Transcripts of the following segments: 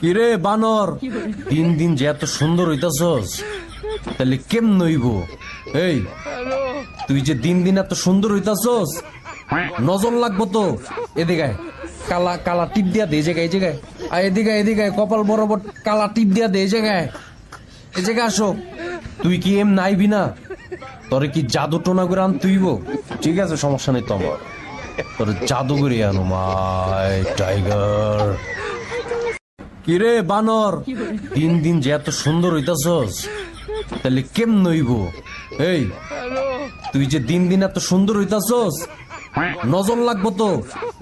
কিরে বানর, দিন দিন যে এত সুন্দর হইতাছস, তাহলে কেমন হইব? এই তুই যে দিন দিন এত সুন্দর হইতাছস, নজর লাগবো তো। এদিকে কালা কালা টিপ দিয়া দে, এই জায়গায় এই জায়গায়। আর এদিকে এদিকে কপাল বরাবর কালা টিপ দিয়া দে, এই জায়গায় এই জায়গায় আসো। তুই কি এম নাইবি না? তোরে কি জাদু টোনা করে আন তুইব? ঠিক আছে, সমস্যা নেই তোমার, তোর জাদু করে আনো মাই টাইগার। কিরে বানর, দিন দিন যে এত সুন্দর হইতাছস, তাহলে কেমন হইব? এই তুই যে দিন দিন এত সুন্দর হইতাছস, নজর লাগবো তো।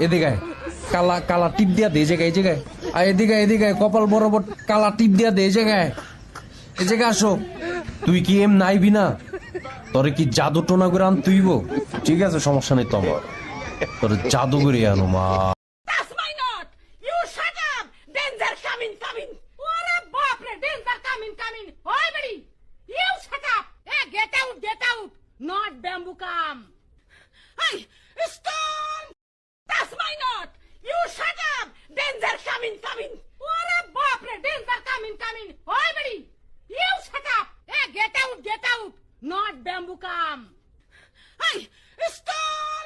এদিকে কালা কালা টিপ দিয়া দে, এই জায়গায় এই জায়গায়। আর এদিকে এদিকে কপাল বরাবর কালা টিপ দিয়া দে, এই জায়গায় এই জায়গায় আসো। তুই কি এম নাইবি না? তোরে কি জাদু টোনা করে আন তুইব? ঠিক আছে, সমস্যা নেই তোমার, তোর জাদু করে আনো মা। That's my not! You shut up! Danger coming, coming! Ore baap re, danger coming, coming! Hoy buddy! You shut up! Hey, get out, get out! Not bamboo come! Hey, stop! That's my not! You shut up! Danger coming, coming! Ore baap re, danger coming, coming! Hoy buddy! You shut up! Hey, get out, get out! Not bamboo come! Hey, stop!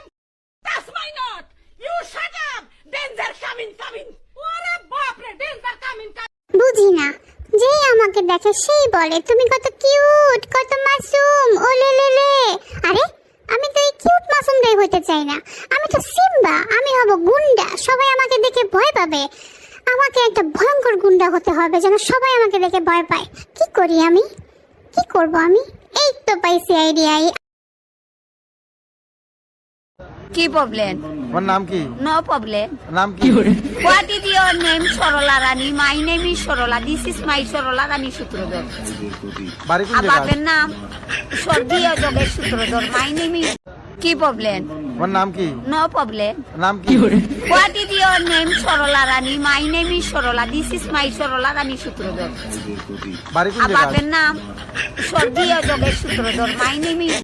That's my not! You shut up! Danger coming, coming! Ore baap re, danger coming, coming! বুঝি না, যেই আমাকে দেখে সেই বলে তুমি কত cute, কত মাসুম, ও লে লে লে। আরে আমি তো এই কিউট মাসুমটাই হতে চাই না, আমি তো সিম্বা, আমি হব গুন্ডা। সবাই আমাকে দেখে ভয় পাবে, আমাকে একটা ভয়ঙ্কর গুন্ডা হতে হবে যেন সবাই আমাকে দেখে ভয় পায়। কি করি আমি, কি করব আমি? এই তো পাইছি আইডিয়া। কি প্রবলেম? ওর নাম কি? No problem. নাম কি? What is your name? Sarala Rani. My name is Sarala. This is my Sarala Rani Sutradhar. বাড়ি কোন বাপের জায়গায়? নাম স্বর্গীয় যোগের সূত্রধর। My name is. কি প্রবলেম? ওর নাম কি? No problem. নাম কি? What is your name? Sarala Rani. My name is Sarala. This is my Sarala Rani Sutradhar. বাড়ি কোন জায়গায়? বাপের নাম স্বর্গীয় যোগের সূত্রধর। My name is.